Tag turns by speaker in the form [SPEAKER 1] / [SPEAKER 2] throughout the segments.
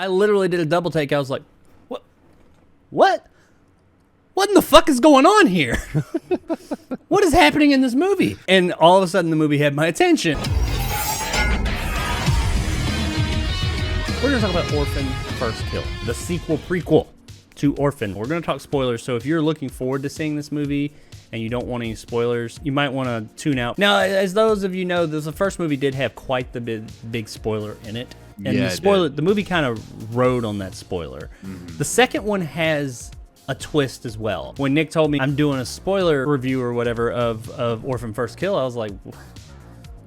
[SPEAKER 1] I literally did a double take. I was like, what? What in the fuck is going on here? What is happening in this movie? And all of a sudden the movie had my attention. We're going to talk about Orphan First Kill, the prequel to Orphan. We're going to talk spoilers, so if you're looking forward to seeing this movie and you don't want any spoilers, you might want to tune out. Now, as those of you know, the first movie did have quite the big spoiler in it. And the movie kind of rode on that spoiler. Mm-hmm. The second one has a twist as well. When Nick told me I'm doing a spoiler review or whatever of Orphan First Kill, I was like,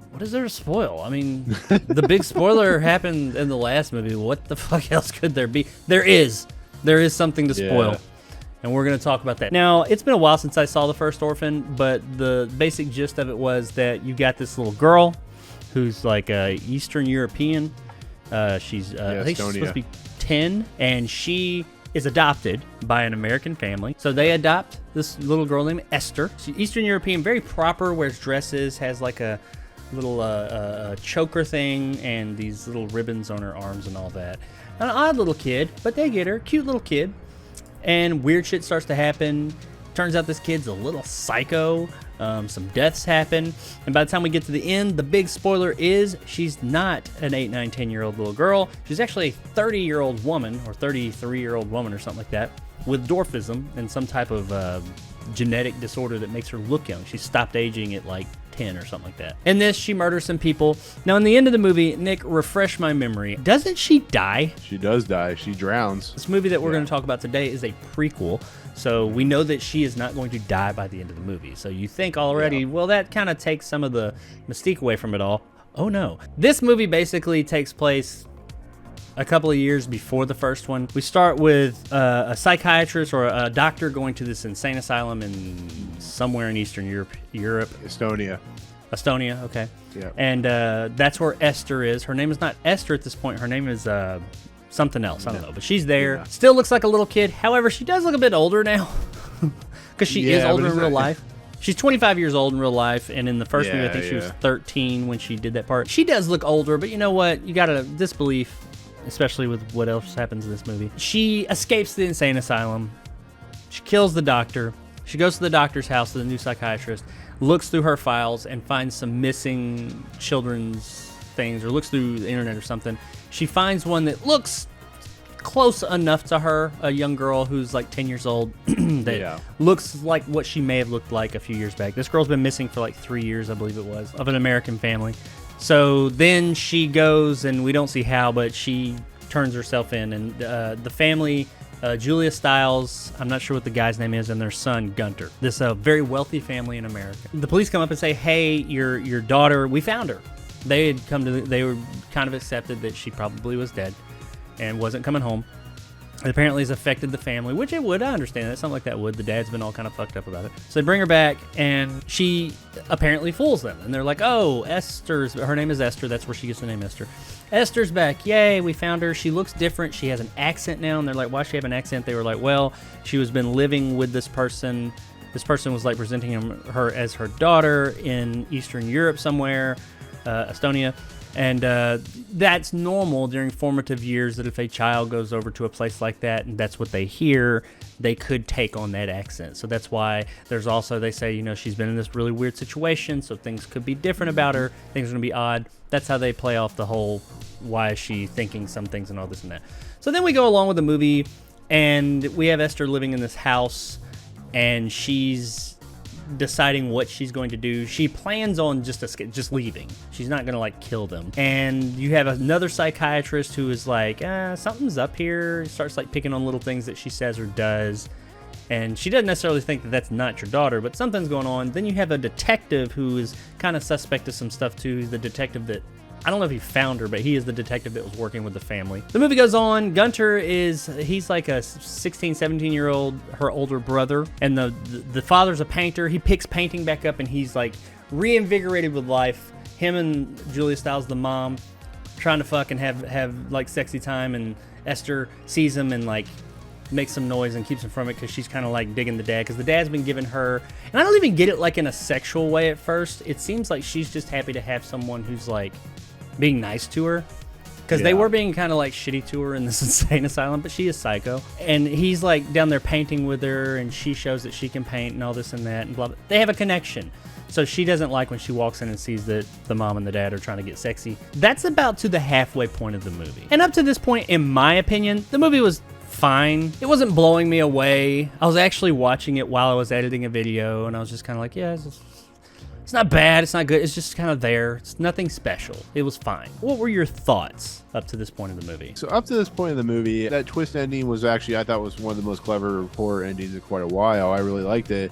[SPEAKER 1] what is there to spoil? I mean, the big spoiler happened in the last movie. What the fuck else could there be? There is something to spoil. And we're going to talk about that. Now, it's been a while since I saw the first Orphan, but the basic gist of it was that you got this little girl who's like Eastern European. She's I think she's supposed to be 10, and she is adopted by an American family. So they adopt this little girl named Esther. She's Eastern European, very proper, wears dresses, has like a little choker thing and these little ribbons on her arms and all that. An odd little kid, but they get her. Cute little kid. And weird shit starts to happen. Turns out this kid's a little psycho. Some deaths happen. And by the time we get to the end, the big spoiler is she's not an 8, 9, 10-year-old little girl. She's actually a 30-year-old woman or 33-year-old woman or something like that with dwarfism and some type of genetic disorder that makes her look young. She stopped aging at like 10 or something like that. In this, she murders some people. Now, in the end of the movie, Nick, refresh my memory. Doesn't she die?
[SPEAKER 2] She does die. She drowns.
[SPEAKER 1] This movie that we're going to talk about today is a prequel. So we know that she is not going to die by the end of the movie. So you think already, well, that kind of takes some of the mystique away from it all. Oh, no. This movie basically takes place a couple of years before the first one. We start with a psychiatrist or a doctor going to this insane asylum in somewhere in Eastern Europe.
[SPEAKER 2] Estonia,
[SPEAKER 1] okay.
[SPEAKER 2] Yeah.
[SPEAKER 1] And that's where Esther is. Her name is not Esther at this point. Her name is something else. I don't know. But she's there. Yeah. Still looks like a little kid. However, she does look a bit older now because she is older in real life. She's 25 years old in real life, and in the first movie, I think she was 13 when she did that part. She does look older, but you know what? You got a disbelief, especially with what else happens in this movie. She escapes the insane asylum. She kills the doctor. She goes to the doctor's house, the new psychiatrist, looks through her files and finds some missing children's things, or looks through the internet or something. She finds one that looks close enough to her, a young girl who's like 10 years old that looks like what she may have looked like a few years back. This girl's been missing for like 3 years, I believe it was, of an American family. So then she goes, and we don't see how, but she turns herself in, and the family, Julia Stiles, I'm not sure what the guy's name is, and their son, Gunter. This very wealthy family in America. The police come up and say, hey, your daughter, we found her. They were kind of accepted that she probably was dead and wasn't coming home. It apparently has affected the family, which it would. I understand that. Something like that would. The dad's been all kind of fucked up about it. So they bring her back, and she apparently fools them. And they're like, oh, her name is Esther. That's where she gets the name Esther. Esther's back. Yay, we found her. She looks different. She has an accent now. And they're like, why does she have an accent? They were like, well, she has been living with this person. This person was like presenting her as her daughter in Eastern Europe somewhere, Estonia. And that's normal during formative years, that if a child goes over to a place like that and that's what they hear, they could take on that accent. So that's why there's also, they say, she's been in this really weird situation, so things could be different about her. Things are going to be odd. That's how they play off the whole, why is she thinking some things and all this and that. So then we go along with the movie, and we have Esther living in this house, and she's deciding what she's going to do. She plans on just leaving. She's not going to like kill them. And you have another psychiatrist who is like, something's up here. Starts like picking on little things that she says or does. And she doesn't necessarily think that that's not your daughter, but something's going on. Then you have a detective who is kind of suspect of some stuff too. The detective that, I don't know if he found her, but he is the detective that was working with the family. The movie goes on. Gunter he's like a 16, 17-year-old, her older brother. And the father's a painter. He picks painting back up, and he's like reinvigorated with life. Him and Julia Stiles, the mom, trying to fuck and have like sexy time. And Esther sees him and like makes some noise and keeps him from it because she's kind of like digging the dad, because the dad's been giving her, and I don't even get it like in a sexual way at first. It seems like she's just happy to have someone who's like being nice to her, because they were being kind of like shitty to her in this insane asylum, but she is psycho. And he's like down there painting with her, and she shows that she can paint and all this and that and blah, blah. They have a connection. So she doesn't like when she walks in and sees that the mom and the dad are trying to get sexy. That's about to the halfway point of the movie. And up to this point, in my opinion, the movie was fine. It wasn't blowing me away. I was actually watching it while I was editing a video, and I was just kind of like, yeah, it's not bad, it's not good, it's just kind of there. It's nothing special. It was fine. What were your thoughts up to this point of the movie?
[SPEAKER 2] So up to this point in the movie, that twist ending was actually, I thought, was one of the most clever horror endings in quite a while. I really liked it.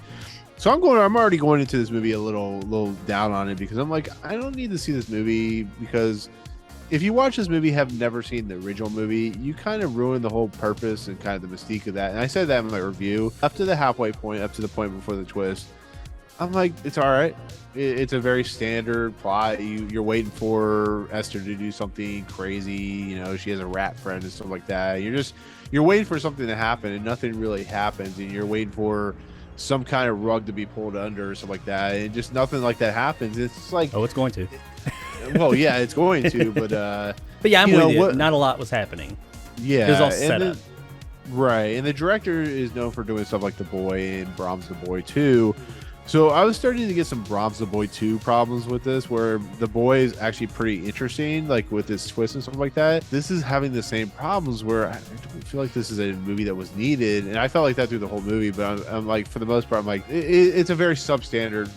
[SPEAKER 2] So I'm already going into this movie a little down on it, because I'm like, I don't need to see this movie, because if you watch this movie, have never seen the original movie, you kind of ruin the whole purpose and kind of the mystique of that. And I said that in my review. Up to the halfway point, up to the point before the twist, I'm like, it's all right. It's a very standard plot. You're waiting for Esther to do something crazy. You know, she has a rat friend and stuff like that. You're waiting for something to happen, and nothing really happens. And you're waiting for some kind of rug to be pulled under or something like that, and just nothing like that happens. It's just like,
[SPEAKER 1] oh, it's going to.
[SPEAKER 2] Well, yeah, it's going to, but
[SPEAKER 1] yeah, I'm with you. Not a lot was happening.
[SPEAKER 2] Yeah,
[SPEAKER 1] it was all set up.
[SPEAKER 2] Right, and the director is known for doing stuff like The Boy and Brahms the Boy 2. So I was starting to get some Brahms the Boy 2 problems with this, where The Boy is actually pretty interesting, like with this twist and stuff like that. This is having the same problems, where I don't feel like this is a movie that was needed, and I felt like that through the whole movie. But I'm like, for the most part, I'm like, it's a very substandard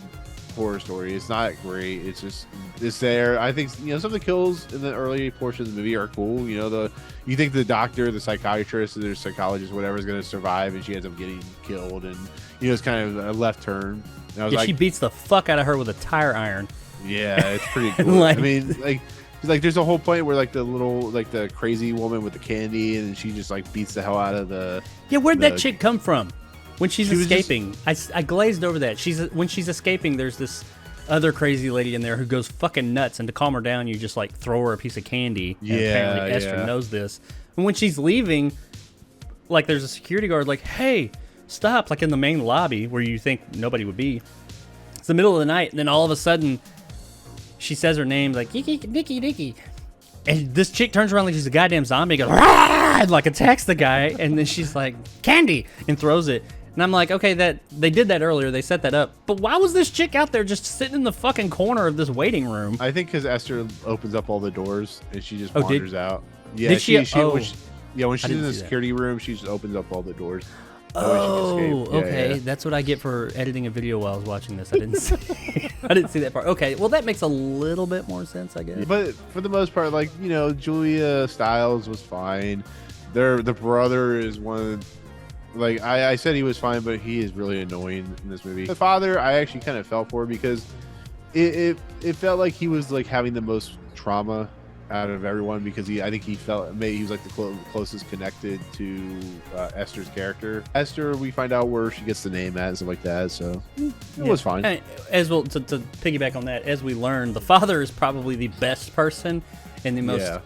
[SPEAKER 2] horror story. It's not great. It's there. I think, some of the kills in the early portions of the movie are cool. You think the doctor, the psychiatrist, or the psychologist, whatever, is going to survive, and she ends up getting killed, and it's kind of a left turn. And I was like,
[SPEAKER 1] she beats the fuck out of her with a tire iron.
[SPEAKER 2] Yeah, it's pretty cool. I mean, there's a whole point where the crazy woman with the candy, and she just like beats the hell out of the.
[SPEAKER 1] Yeah, where'd that chick come from? When she's escaping, I glazed over that. When she's escaping, there's this other crazy lady in there who goes fucking nuts, and to calm her down, you just like throw her a piece of candy.
[SPEAKER 2] Yeah,
[SPEAKER 1] and apparently Esther knows this. And when she's leaving, like there's a security guard like, hey, stop, like in the main lobby where you think nobody would be. It's the middle of the night, and then all of a sudden, she says her name, like, Nikki. And this chick turns around like she's a goddamn zombie, goes, Rah! And like attacks the guy, and then she's like, candy, and throws it. And I'm like, okay, that they did that earlier, they set that up. But why was this chick out there just sitting in the fucking corner of this waiting room?
[SPEAKER 2] I think because Esther opens up all the doors, and she just wanders out. Yeah,
[SPEAKER 1] did she?
[SPEAKER 2] When she's in the security room, she just opens up all the doors.
[SPEAKER 1] Oh, okay. Yeah. That's what I get for editing a video while I was watching this. I didn't see that part. Okay, well, that makes a little bit more sense, I guess.
[SPEAKER 2] But for the most part, Julia Stiles was fine. The brother is one. I said he was fine, but he is really annoying in this movie. The father, I actually kind of felt for, because it felt like he was like having the most trauma out of everyone, because I think he felt maybe he was like the closest connected to Esther's character. Esther, we find out where she gets the name at and stuff like that, so it was fine. And
[SPEAKER 1] as well, to piggyback on that, as we learn, the father is probably the best person and the most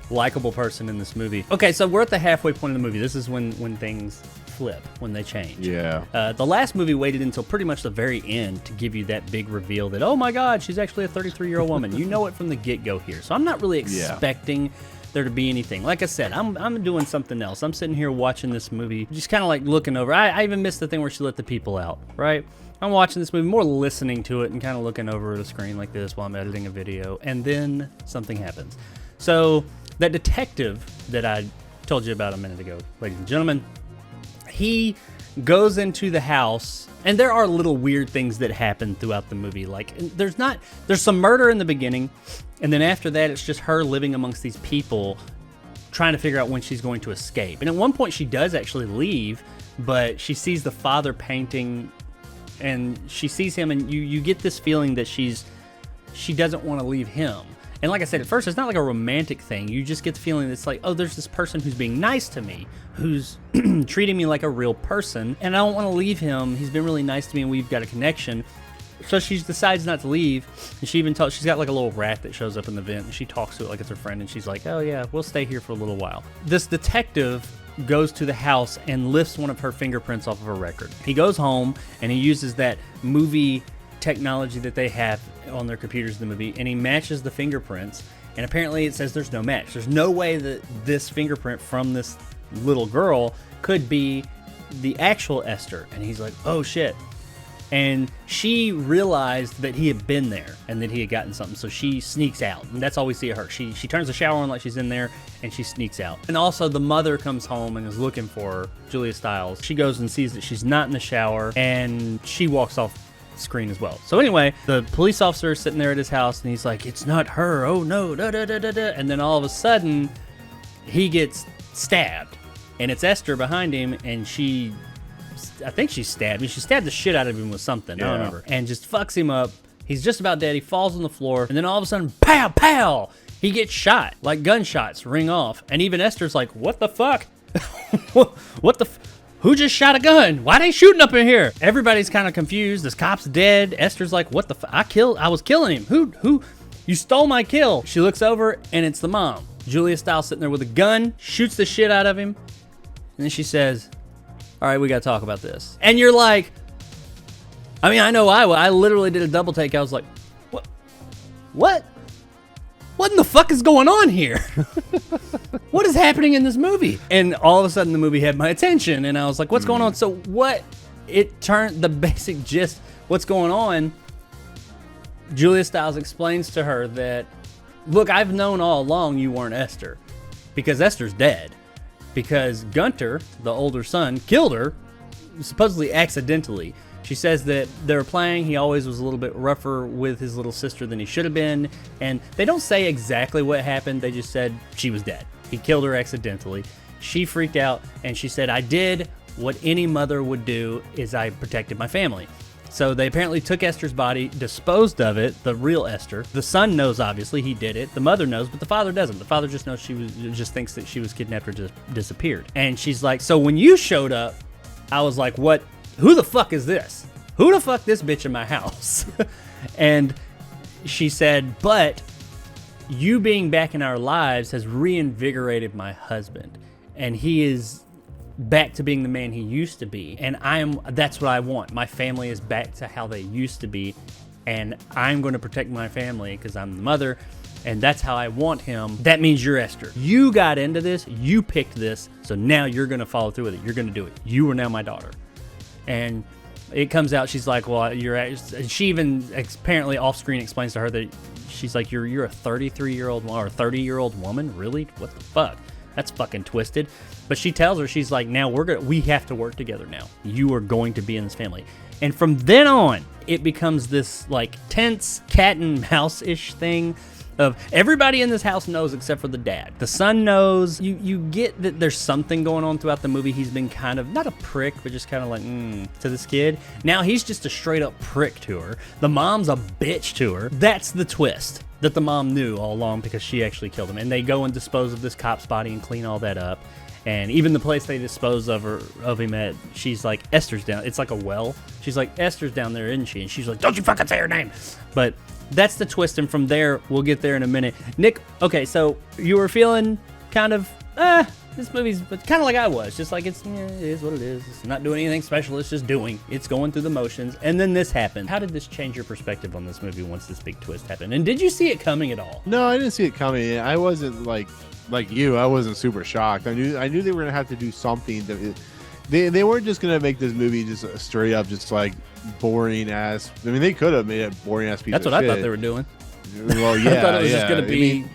[SPEAKER 1] likable person in this movie. Okay, so we're at the halfway point of the movie. This is when things flip, when they change.
[SPEAKER 2] Yeah.
[SPEAKER 1] The last movie waited until pretty much the very end to give you that big reveal that, oh my God, she's actually a 33-year-old woman. You know it from the get-go here. So I'm not really expecting there to be anything. Like I said, I'm doing something else. I'm sitting here watching this movie, just kind of like looking over. I even missed the thing where she let the people out, right? I'm watching this movie, more listening to it and kind of looking over the screen like this while I'm editing a video, and then something happens. So that detective that I told you about a minute ago, ladies and gentlemen, he goes into the house, and there are little weird things that happen throughout the movie. Like, there's some murder in the beginning, and then after that, it's just her living amongst these people, trying to figure out when she's going to escape. And at one point, she does actually leave, but she sees the father painting, and she sees him, and you get this feeling that she doesn't want to leave him. And like I said, at first, it's not like a romantic thing. You just get the feeling it's like, oh, there's this person who's being nice to me, who's treating me like a real person, and I don't want to leave him. He's been really nice to me, and we've got a connection. So she decides not to leave, and she even she's got like a little rat that shows up in the vent, and she talks to it like it's her friend, and she's like, oh yeah, we'll stay here for a little while. This detective goes to the house and lifts one of her fingerprints off of her record. He goes home, and he uses that movie technology that they have on their computers in the movie, and he matches the fingerprints, And apparently it says there's no match. There's no way that this fingerprint from this little girl could be the actual Esther. And he's like, oh shit. And she realized that he had been there and that he had gotten something, so she sneaks out. And that's all we see of her. She turns the shower on like she's in there, and she sneaks out. And also the mother comes home and is looking for her, Julia Stiles. She goes and sees that she's not in the shower, and she walks off screen as well. So anyway, the police officer is sitting there at his house, and he's like, it's not her, oh no, da da da da da. And then all of a sudden, he gets stabbed, and it's Esther behind him, and I think she stabbed him. She stabbed the shit out of him with something. Yeah. I don't remember. And just fucks him up. He's just about dead. He falls on the floor. And then all of a sudden, pow, pow, he gets shot. Like gunshots ring off. And even Esther's like, what the fuck? Who just shot a gun? Why they shooting up in here? Everybody's kind of confused. This cop's dead. Esther's like, what the fuck? I was killing him. Who? You stole my kill. She looks over, and it's the mom. Julia Stiles sitting there with a gun, shoots the shit out of him. And then she says, all right, we got to talk about this. And you're like, I mean, I know I literally did a double take. I was like, what in the fuck is going on here? What is happening in this movie? And all of a sudden the movie had my attention, and I was like, what's going on? So it turned the basic gist, what's going on. Julia Stiles explains to her that, look, I've known all along you weren't Esther, because Esther's dead. Because Gunter, the older son, killed her, supposedly accidentally. She says that they were playing. He always was a little bit rougher with his little sister than he should have been. And they don't say exactly what happened. They just said she was dead. He killed her accidentally. She freaked out, and she said, I did what any mother would do, is I protected my family. So they apparently took Esther's body, disposed of it, the real Esther. The son knows, obviously, he did it. The mother knows, but the father doesn't. The father just knows just thinks that she was kidnapped or just disappeared. And she's like, so when you showed up, I was like, what? Who the fuck is this? Who the fuck this bitch in my house? And she said, but you being back in our lives has reinvigorated my husband. And he is back to being the man he used to be, and that's what I want. My family is back to how they used to be, and I'm going to protect my family because I'm the mother, and that's how I want him. That means you're Esther. You got into this, you picked this, so now you're going to follow through with it. You're going to do it. You are now my daughter. And it comes out, she's like, well, she even apparently off screen explains to her that she's like, you're a 33-year-old or a 30-year-old woman? Really? What the fuck? That's fucking twisted. But she tells her, she's like, now we have to work together now. You are going to be in this family. And from then on, it becomes this like tense cat and mouse-ish thing of everybody in this house knows except for the dad. The son knows. You get that there's something going on throughout the movie. He's been kind of, not a prick, but just kind of like, to this kid. Now he's just a straight up prick to her. The mom's a bitch to her. That's the twist. That the mom knew all along because she actually killed him. And they go and dispose of this cop's body and clean all that up. And even the place they dispose of him at, she's like, Esther's down. It's like a well. She's like, Esther's down there, isn't she? And she's like, don't you fucking say her name. But that's the twist. And from there, we'll get there in a minute. Nick, okay, so you were feeling kind of, this movie's kind of like I was. Just like it is what it is. It's not doing anything special. It's just doing. It's going through the motions. And then this happened. How did this change your perspective on this movie once this big twist happened? And did you see it coming at all?
[SPEAKER 2] No, I didn't see it coming. I wasn't like you. I wasn't super shocked. I knew they were gonna have to do something. They weren't just gonna make this movie just straight up just like boring ass. I mean, they could have made it boring ass piece.
[SPEAKER 1] That's
[SPEAKER 2] of
[SPEAKER 1] what
[SPEAKER 2] shit.
[SPEAKER 1] I thought they were doing.
[SPEAKER 2] Well, yeah,
[SPEAKER 1] I thought it was just gonna be.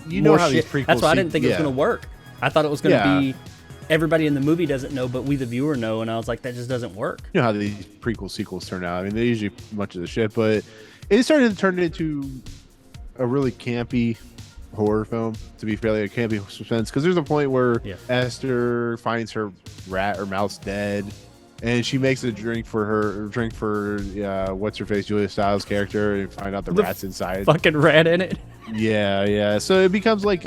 [SPEAKER 2] You know how these prequels.
[SPEAKER 1] That's why I didn't think it was gonna work. I thought it was going to be everybody in the movie doesn't know, but we the viewer know, and I was like, that just doesn't work.
[SPEAKER 2] You know how these prequel sequels turn out. I mean, they're usually much of the shit, but it started to turn into a really campy horror film, to be fairly a campy suspense, because there's a point where Esther finds her rat or mouse dead, and she makes a drink for what's her face, Julia Stiles' character, and find out the rat's inside.
[SPEAKER 1] Fucking rat in it.
[SPEAKER 2] Yeah. So it becomes like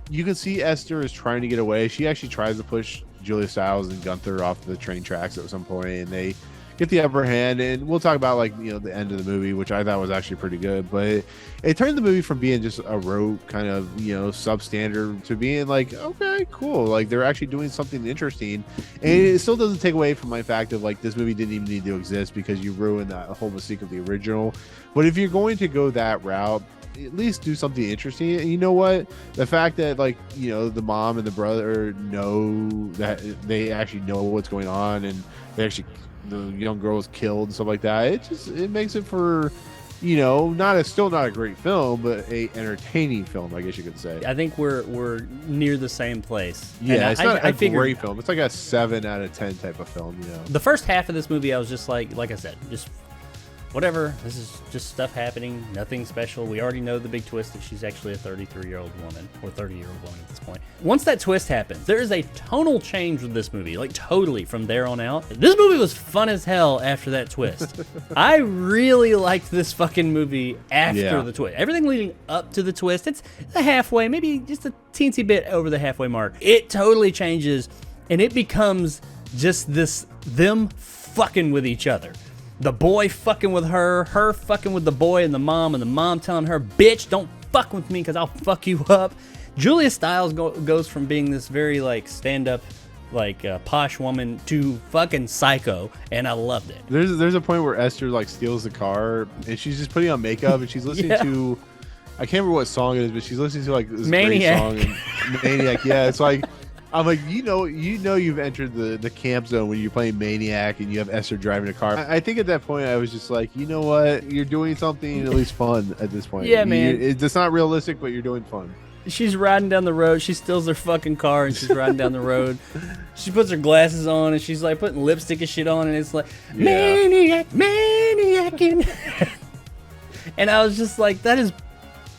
[SPEAKER 2] you can see Esther is trying to get away. She actually tries to push Julia Stiles and Gunther off the train tracks at some point, and they get the upper hand, and we'll talk about like the end of the movie, which I thought was actually pretty good. But it turned the movie from being just a rote kind of substandard to being like, okay, cool, like they're actually doing something interesting. And it still doesn't take away from my fact of like this movie didn't even need to exist because you ruined that whole mystique of the original. But if you're going to go that route, at least do something interesting. And you know what, the fact that like the mom and the brother know that they actually know what's going on, and they actually, the young girl was killed and stuff like that, it makes it for still not a great film, but a entertaining film, I guess you could say.
[SPEAKER 1] I think we're near the same place.
[SPEAKER 2] Yeah, it's not a great film. It's like a 7 out of 10 type of film.
[SPEAKER 1] The first half of this movie, I was just like I said, just whatever. This is just stuff happening. Nothing special. We already know the big twist that she's actually a 33-year-old woman, or 30-year-old woman at this point. Once that twist happens, there is a tonal change with this movie, like totally from there on out. This movie was fun as hell after that twist. I really liked this fucking movie after the twist. Everything leading up to the twist, it's a halfway, maybe just a teensy bit over the halfway mark. It totally changes, and it becomes just them fucking with each other. The boy fucking with her fucking with the boy, and the mom telling her, bitch, don't fuck with me because I'll fuck you up. Julia Stiles goes from being this very like stand-up, like posh woman to fucking psycho, and I loved it.
[SPEAKER 2] There's a point where Esther like steals the car, and she's just putting on makeup, and she's listening to, I can't remember what song it is, but she's listening to like this
[SPEAKER 1] Maniac.
[SPEAKER 2] great song, and Maniac. Yeah, it's like, I'm like, you've entered the camp zone when you're playing Maniac and you have Esther driving a car. I think at that point I was just like, you know what, you're doing something at least fun at this point.
[SPEAKER 1] Yeah, man.
[SPEAKER 2] It's not realistic, but you're doing fun.
[SPEAKER 1] She's riding down the road. She steals her fucking car, and she's riding down the road. She puts her glasses on, and she's like putting lipstick and shit on, and it's like, maniac. And I was just like, that is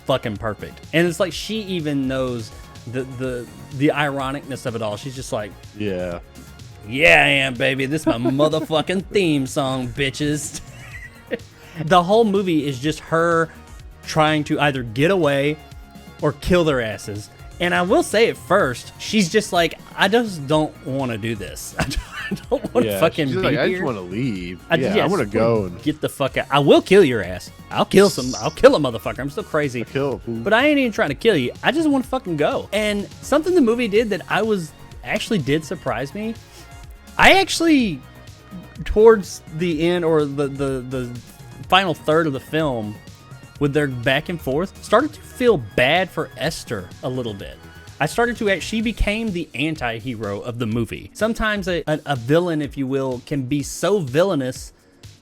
[SPEAKER 1] fucking perfect. And it's like she even knows the ironicness of it all. She's just like, yeah, I am, baby. This is my motherfucking theme song, bitches. The whole movie is just her trying to either get away or kill their asses. And I will say at first, she's just like, I just don't want to do this. I don't want to fucking be here.
[SPEAKER 2] I just want to leave. I want to go and
[SPEAKER 1] get the fuck out. I will kill your ass. I'll kill a motherfucker. I'm still crazy. But I ain't even trying to kill you. I just want to fucking go. And something the movie did that did surprise me. I actually, towards the end or the final third of the film, with their back and forth, started to feel bad for Esther a little bit. She became the anti-hero of the movie. Sometimes a villain, if you will, can be so villainous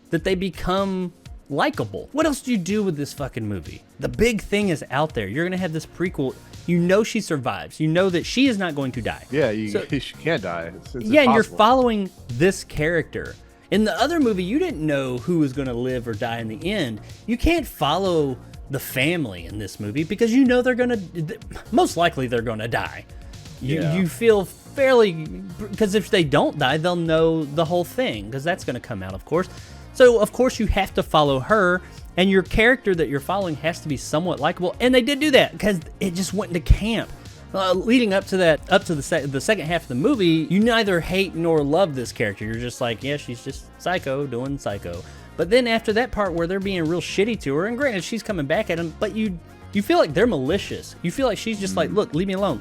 [SPEAKER 1] that they become likable. What else do you do with this fucking movie? The big thing is out there. You're going to have this prequel. You know she survives. You know that she is not going to die.
[SPEAKER 2] Yeah, she can't die. It's
[SPEAKER 1] and you're following this character. In the other movie, you didn't know who was going to live or die in the end. You can't follow the family in this movie because you know most likely they're going to die. You feel fairly, because if they don't die, they'll know the whole thing, because that's going to come out, of course. So, of course, you have to follow her, and your character that you're following has to be somewhat likable, and they did do that because it just went into camp. Leading up to the second half of the movie, you neither hate nor love this character. You're just like, yeah, she's just psycho doing psycho. But then after that part where they're being real shitty to her, and granted she's coming back at him, but you feel like they're malicious. You feel like she's just like, look, leave me alone.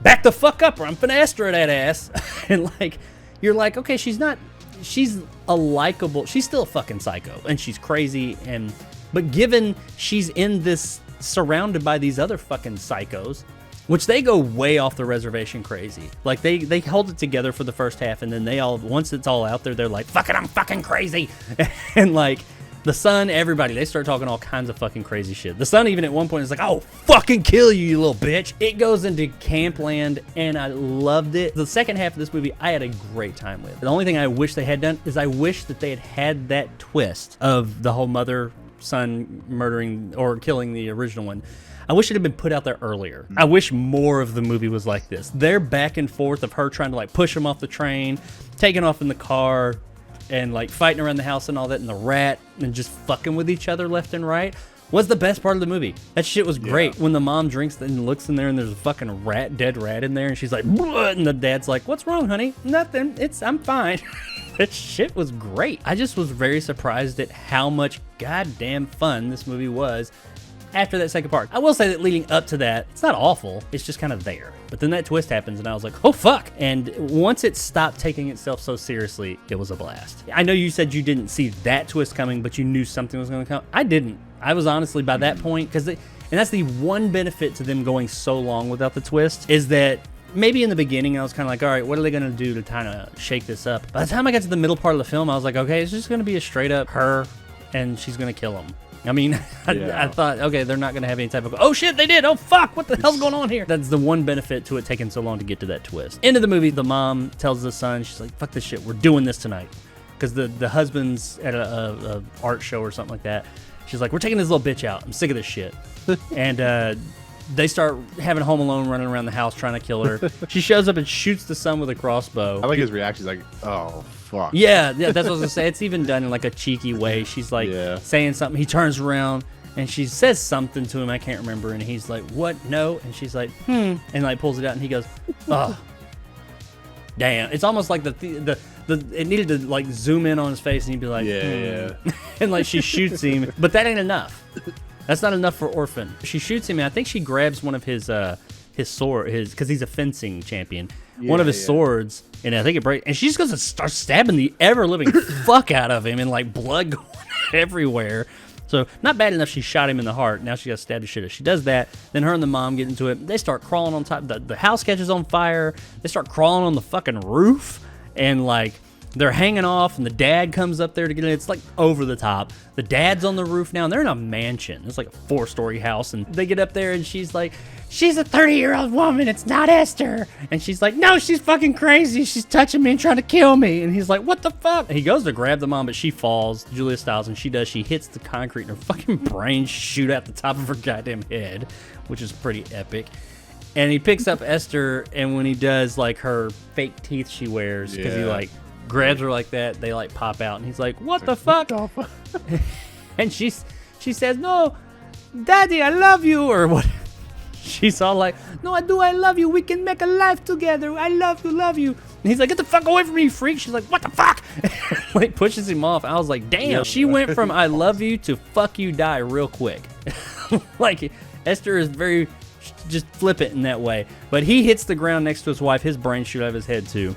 [SPEAKER 1] Back the fuck up or I'm finna Esther that ass. And like, you're like, okay, she's a likable, she's still a fucking psycho and she's crazy. But given she's in this, surrounded by these other fucking psychos, which they go way off the reservation crazy. Like they hold it together for the first half, and then once it's all out there, they're like, fuck it, I'm fucking crazy. And like the son, everybody, they start talking all kinds of fucking crazy shit. The son even at one point is like, I'll fucking kill you, you little bitch. It goes into camp land, and I loved it. The second half of this movie, I had a great time with. The only thing I wish they had done is I wish that they had that twist of the whole mother-son murdering or killing the original one. I wish it had been put out there earlier. I wish more of the movie was like this. Their back and forth of her trying to like push him off the train, taking off in the car, and like fighting around the house and all that, and the rat, and just fucking with each other left and right. was the best part of the movie. That shit was great. When the mom drinks and looks in there and there's a fucking dead rat in there, and she's like, "Bleh," and the dad's like, "What's wrong, honey?" "Nothing. I'm fine." That shit was great. I just was very surprised at how much goddamn fun this movie was after that second part. I will say that leading up to that, it's not awful. It's just kind of there. But then that twist happens, and I was like, oh, fuck. And once it stopped taking itself so seriously, it was a blast. I know you said you didn't see that twist coming, but you knew something was going to come. I didn't. I was honestly, by that point, because and that's the one benefit to them going so long without the twist, is that maybe in the beginning, I was kind of like, all right, what are they going to do to kind of shake this up? By the time I got to the middle part of the film, I was like, okay, it's just going to be a straight up her, and she's going to kill him. I mean, I thought, okay, they're not going to have any type of, oh shit, they did. Oh fuck, what the hell's going on here? That's the one benefit to it taking so long to get to that twist. End of the movie, the mom tells the son, she's like, fuck this shit, we're doing this tonight. Because the husband's at a art show or something like that. She's like, we're taking this little bitch out. I'm sick of this shit. And they start having Home Alone running around the house trying to kill her. She shows up and shoots the son with a crossbow.
[SPEAKER 2] I like his reaction. He's like, oh, fuck.
[SPEAKER 1] Yeah, that's what I was going to say. It's even done in like a cheeky way. She's like saying something. He turns around and she says something to him. I can't remember. And he's like, what? No. And she's like, and like pulls it out and he goes, oh, damn. It's almost like it needed to like zoom in on his face and he'd be like, and like she shoots him. But that ain't enough. That's not enough for Orphan. She shoots him, and I think she grabs one of his sword, because he's a fencing champion. One of his swords, and I think it breaks. And she just goes and starts stabbing the ever living fuck out of him, and like blood going everywhere. So not bad enough she shot him in the heart. Now she got stabbed to shit. She does that. Then her and the mom get into it. They start crawling on top. The house catches on fire. They start crawling on the fucking roof, and like they're hanging off, and the dad comes up there to get in. It's like over the top. The dad's on the roof now, and they're in a mansion. It's like a 4-story house, and they get up there, and she's like, she's a 30-year-old woman. It's not Esther. And she's like, no, she's fucking crazy. She's touching me and trying to kill me. And he's like, what the fuck? And he goes to grab the mom, but she falls, Julia Stiles, and she hits the concrete, and her fucking brains shoot out the top of her goddamn head, which is pretty epic. And he picks up Esther, and when he does, like, her fake teeth she wears, because he, like, grabs her like that, they like pop out, and he's like, what the fuck? And she says, no, daddy, I love you, or what? She's all like, no, I love you, we can make a life together, I love you. And he's like, get the fuck away from me, you freak. She's like, what the fuck? Like pushes him off. I was like, damn, she went from I love you to fuck you, die real quick. Like, Esther is very just flippant in that way, but he hits the ground next to his wife, his brains shoot out of his head too.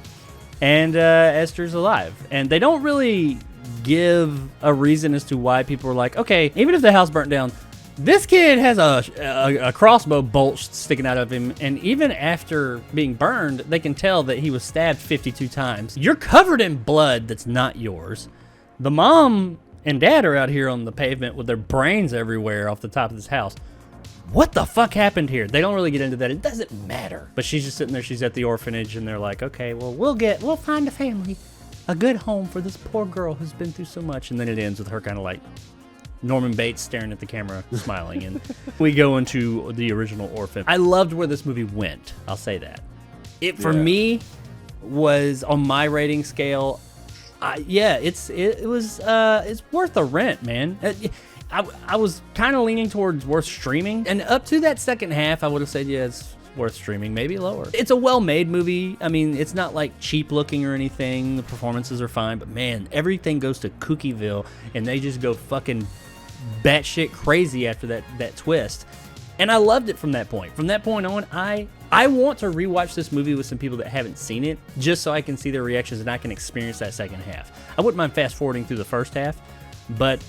[SPEAKER 1] And Esther's alive. And they don't really give a reason as to why people are like, okay, even if the house burnt down, this kid has a crossbow bolt sticking out of him. And even after being burned, they can tell that he was stabbed 52 times. You're covered in blood that's not yours. The mom and dad are out here on the pavement with their brains everywhere off the top of this house. What the fuck happened here? They don't really get into that. It doesn't matter. But she's just sitting there. She's at the orphanage, and they're like, okay, well, we'll find a family, a good home for this poor girl who's been through so much. And then it ends with her kind of like Norman Bates staring at the camera, smiling. And we go into the original Orphan. I loved where this movie went. I'll say that. It, for me, was on my rating scale. It's worth a rent, man. I was kind of leaning towards worth streaming, and up to that second half, I would have said, yeah, it's worth streaming, maybe lower. It's a well-made movie. I mean, it's not like cheap looking or anything. The performances are fine, but man, everything goes to Cookieville, and they just go fucking batshit crazy after that twist. And I loved it from that point. From that point on, I want to rewatch this movie with some people that haven't seen it, just so I can see their reactions and I can experience that second half. I wouldn't mind fast-forwarding through the first half, but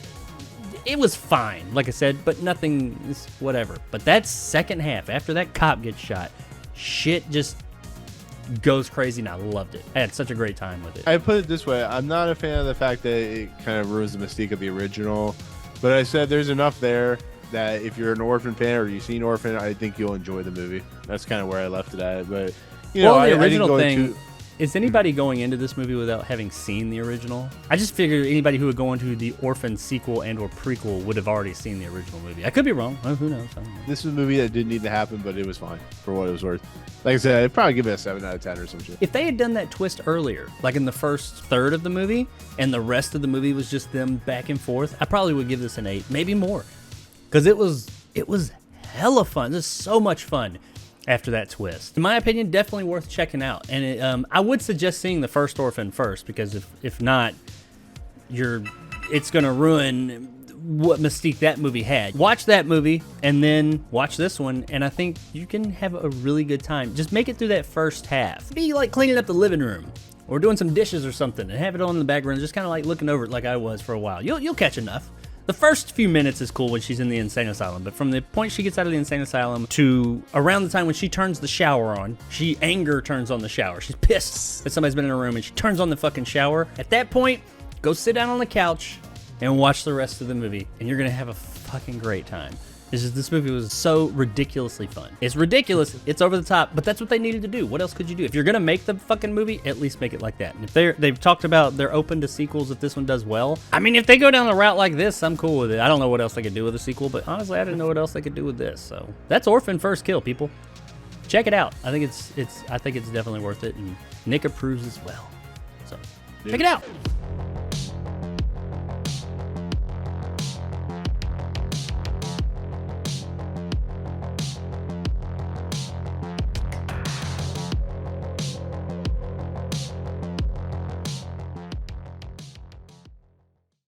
[SPEAKER 1] it was fine, like I said, but nothing is whatever. But that second half, after that cop gets shot, shit just goes crazy, and I loved it. I had such a great time with it.
[SPEAKER 2] I put it this way. I'm not a fan of the fact that it kind of ruins the mystique of the original, but I said there's enough there that if you're an Orphan fan or you've seen Orphan, I think you'll enjoy the movie. That's kind of where I left it at. But, you know,
[SPEAKER 1] the original thing... Is anybody going into this movie without having seen the original? I just figured anybody who would go into the Orphan sequel and or prequel would have already seen the original movie. I could be wrong. Who knows? I don't know.
[SPEAKER 2] This was a movie that didn't need to happen, but it was fine for what it was worth. Like I said, I'd probably give it a 7 out of 10 or some shit.
[SPEAKER 1] If they had done that twist earlier, like in the first third of the movie, and the rest of the movie was just them back and forth, I probably would give this an 8, maybe more. because it was hella fun. This is so much fun after that twist. In my opinion, definitely worth checking out. And I would suggest seeing the first Orphan first, because if not, it's gonna ruin what mystique that movie had. Watch that movie and then watch this one, and I think you can have a really good time. Just make it through that first half. Be like cleaning up the living room or doing some dishes or something, and have it on in the background, just kind of like looking over it like I was for a while. You'll catch enough. The first few minutes is cool when she's in the insane asylum, but from the point she gets out of the insane asylum to around the time when she turns the shower on, anger turns on the shower. She's pissed that somebody's been in her room, and she turns on the fucking shower. At that point, go sit down on the couch and watch the rest of the movie, and you're gonna have a fucking great time. This movie was so ridiculously fun. It's ridiculous, it's over the top, but that's what they needed to do. What else could you do? If you're gonna make the fucking movie, at least make it like that. And if they've talked about they're open to sequels if this one does well. I mean, if they go down the route like this, I'm cool with it. I don't know what else they could do with a sequel, but honestly, I didn't know what else they could do with this. So that's Orphan First Kill, people. Check it out. I think it's definitely worth it, and Nick approves as well. So check it out.